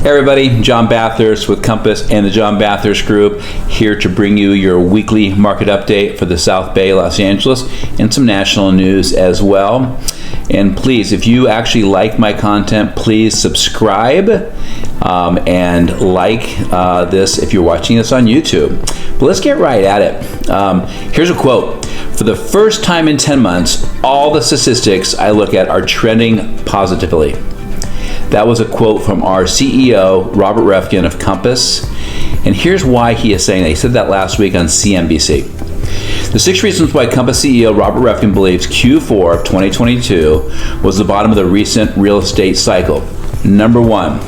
Hey everybody, John Bathurst with Compass and the John Bathurst Group here to bring you your weekly market update for the South Bay, Los Angeles, and some national news as well. And please, if you actually like my content, please subscribe and like this if you're watching this on YouTube. But let's get right at it. Here's a quote. For the first time in 10 months, all the statistics I look at are trending positively. That was a quote from our CEO, Robert Reffkin of Compass. And here's why he is saying that. He said that last week on CNBC. The 6 reasons why Compass CEO Robert Reffkin believes Q4 of 2022 was the bottom of the recent real estate cycle. Number 1,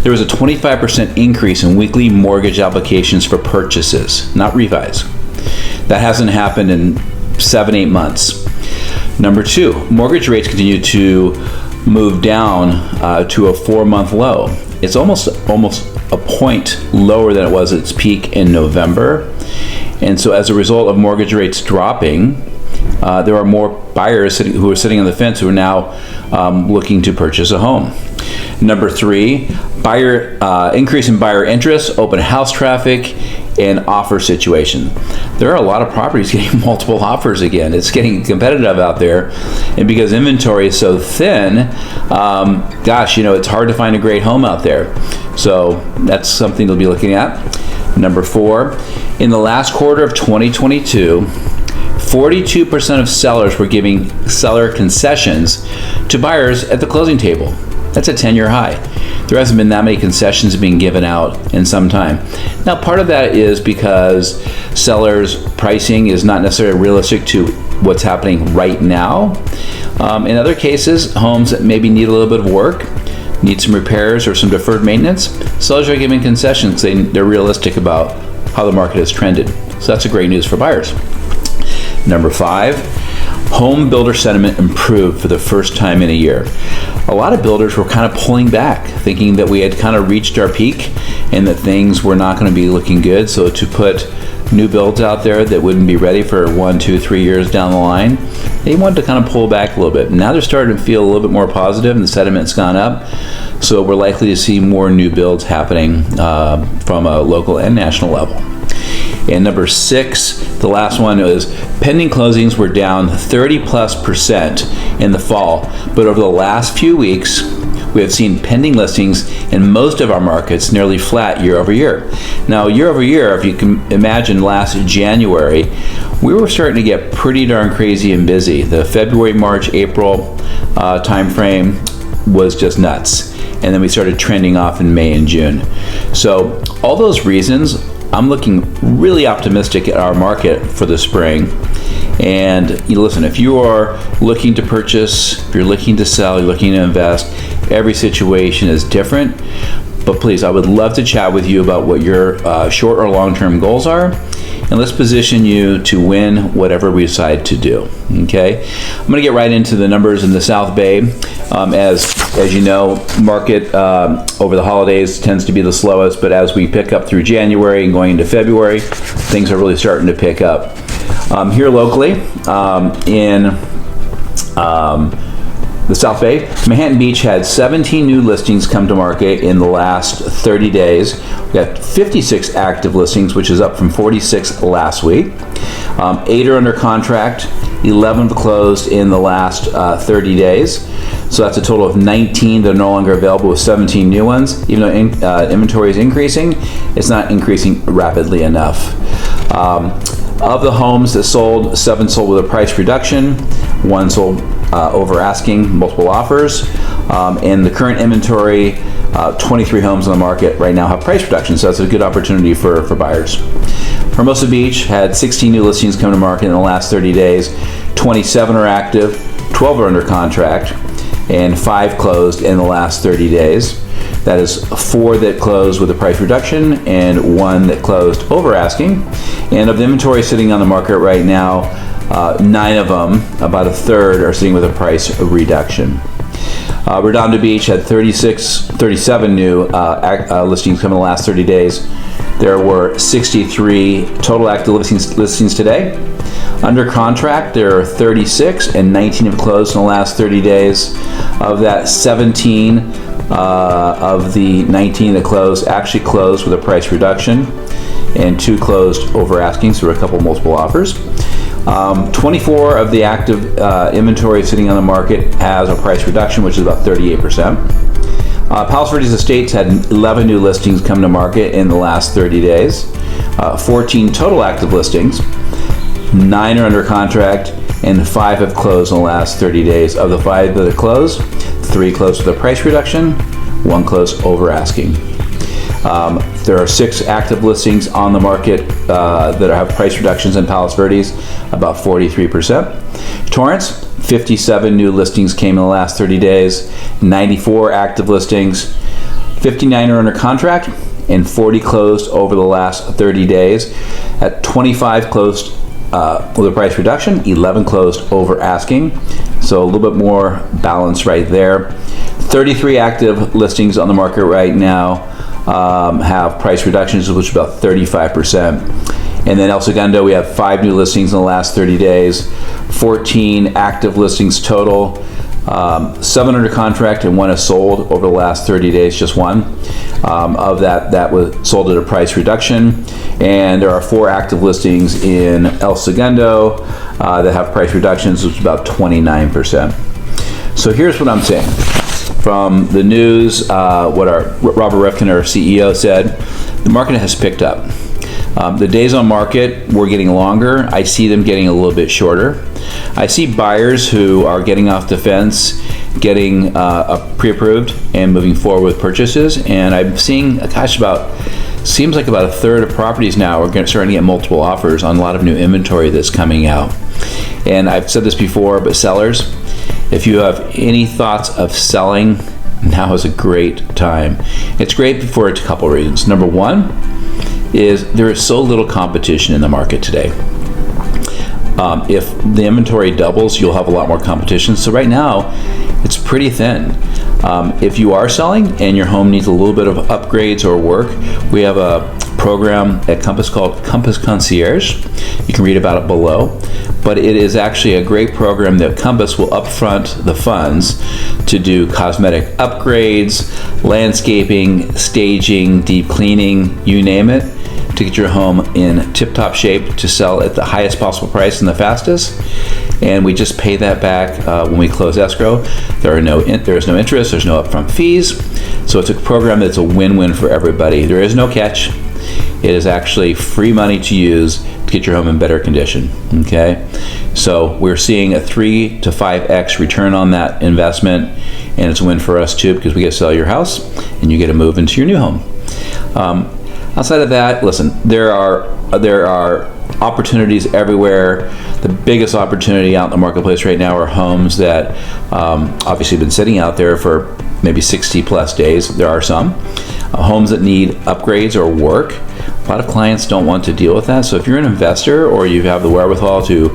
there was a 25% increase in weekly mortgage applications for purchases, not refis. That hasn't happened in 7-8 months. Number 2, mortgage rates continue to move down to a 4-month low. It's almost a point lower than it was at its peak in November. And so as a result of mortgage rates dropping, there are more buyers who are sitting on the fence who are now looking to purchase a home. Number 3, increase in buyer interest, open house traffic, and offer situation. There are a lot of properties getting multiple offers again. It's getting competitive out there. And because inventory is so thin, it's hard to find a great home out there. So that's something to be looking at. Number 4, in the last quarter of 2022, 42% of sellers were giving seller concessions to buyers at the closing table. That's a 10-year high. There hasn't been that many concessions being given out in some time. Now, part of that is because sellers' pricing is not necessarily realistic to what's happening right now. In other cases, homes that maybe need a little bit of work, need some repairs or some deferred maintenance, sellers are giving concessions saying they're realistic about how the market has trended. So that's a great news for buyers. Number 5, home builder sentiment improved for the first time in a year. A lot of builders were kind of pulling back, thinking that we had kind of reached our peak and that things were not going to be looking good. So to put new builds out there that wouldn't be ready for 1, 2, 3 years down the line, they wanted to kind of pull back a little bit. Now they're starting to feel a little bit more positive and the sentiment's gone up. So we're likely to see more new builds happening from a local and national level. And number 6, the last one, is pending closings were down 30+% in the fall, but over the last few weeks, we have seen pending listings in most of our markets nearly flat year over year. Now, year over year, if you can imagine last January, we were starting to get pretty darn crazy and busy. The February, March, April timeframe was just nuts. And then we started trending off in May and June. So all those reasons, I'm looking really optimistic at our market for the spring. And listen, if you are looking to purchase, if you're looking to sell, you're looking to invest, every situation is different. But please, I would love to chat with you about what your short or long-term goals are. And let's position you to win whatever we decide to do, okay? I'm gonna get right into the numbers in the South Bay. As you know, market over the holidays tends to be the slowest, but as we pick up through January and going into February, things are really starting to pick up. Here locally, in the South Bay, Manhattan Beach had 17 new listings come to market in the last 30 days. We got 56 active listings, which is up from 46 last week. 8 are under contract, 11 have closed in the last 30 days. So that's a total of 19 that are no longer available with 17 new ones. Even though inventory is increasing, it's not increasing rapidly enough. Of the homes that sold, 7 sold with a price reduction, 1 sold over asking, multiple offers. And the current inventory, 23 homes on the market right now have price reduction, so that's a good opportunity for buyers. Hermosa Beach had 16 new listings come to market in the last 30 days. 27 are active, 12 are under contract, and 5 closed in the last 30 days. That is 4 that closed with a price reduction and 1 that closed over asking. And of the inventory sitting on the market right now, 9 of them, about a third, are sitting with a price reduction. Redondo Beach had 37 new listings come in the last 30 days. There were 63 total active listings today. Under contract, there are 36, and 19 have closed in the last 30 days. Of that, 17 of the 19 that closed actually closed with a price reduction, and 2 closed over asking, so there were a couple multiple offers. 24 of the active inventory sitting on the market has a price reduction, which is about 38%. Palos Verdes Estates had 11 new listings come to market in the last 30 days. 14 total active listings, 9 are under contract, and 5 have closed in the last 30 days. Of the 5 that closed, 3 closed with a price reduction, 1 closed over asking. There are 6 active listings on the market that have price reductions in Palos Verdes, about 43%. Torrance, 57 new listings came in the last 30 days, 94 active listings, 59 are under contract, and 40 closed over the last 30 days. At 25 closed with a price reduction, 11 closed over asking, so a little bit more balance right there. 33 active listings on the market right now have price reductions, which is about 35%. And then El Segundo, we have 5 new listings in the last 30 days, 14 active listings total, 7 under contract, and 1 is sold over the last 30 days, just 1. Of that was sold at a price reduction. And there are 4 active listings in El Segundo that have price reductions, which is about 29%. So here's what I'm saying. From the news, what our Robert Reffkin, our CEO, said, the market has picked up. The days on market were getting longer. I see them getting a little bit shorter. I see buyers who are getting off the fence, getting pre-approved and moving forward with purchases. And I'm seeing, seems like about a third of properties now are starting to get multiple offers on a lot of new inventory that's coming out. And I've said this before, but sellers, if you have any thoughts of selling, now is a great time. It's great for a couple reasons. Number one is there is so little competition in the market today. If the inventory doubles, you'll have a lot more competition. So right now, it's pretty thin. If you are selling and your home needs a little bit of upgrades or work, we have a program at Compass called Compass Concierge. You can read about it below. But it is actually a great program that Compass will upfront the funds to do cosmetic upgrades, landscaping, staging, deep cleaning, you name it, to get your home in tip-top shape to sell at the highest possible price and the fastest. And we just pay that back when we close escrow. There is no interest, there's no upfront fees. So it's a program that's a win-win for everybody. There is no catch. It is actually free money to use to get your home in better condition, okay? So we're seeing a 3 to 5x return on that investment, and it's a win for us too, because we get to sell your house and you get to move into your new home. Outside of that, listen, there are opportunities everywhere. The biggest opportunity out in the marketplace right now are homes that obviously have been sitting out there for maybe 60 plus days. There are some homes that need upgrades or work. A lot of clients don't want to deal with that. So if you're an investor or you have the wherewithal to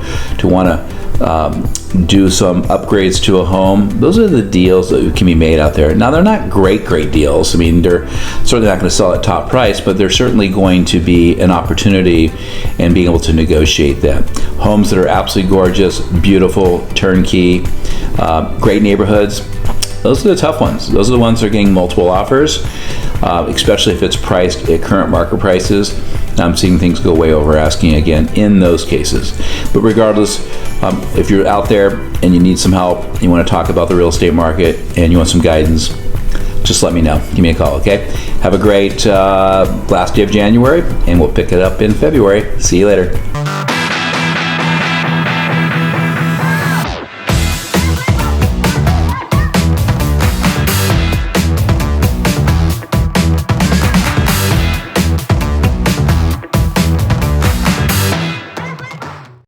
want to do some upgrades to a home, those are the deals that can be made out there. Now, they're not great deals. I mean, they're certainly not going to sell at top price, but they're certainly going to be an opportunity in being able to negotiate that. Homes that are absolutely gorgeous, beautiful, turnkey, great neighborhoods. Those are the tough ones. Those are the ones that are getting multiple offers, especially if it's priced at current market prices. I'm seeing things go way over asking again in those cases. But regardless, if you're out there and you need some help, you want to talk about the real estate market and you want some guidance, just let me know. Give me a call, okay? Have a great last day of January, and we'll pick it up in February. See you later.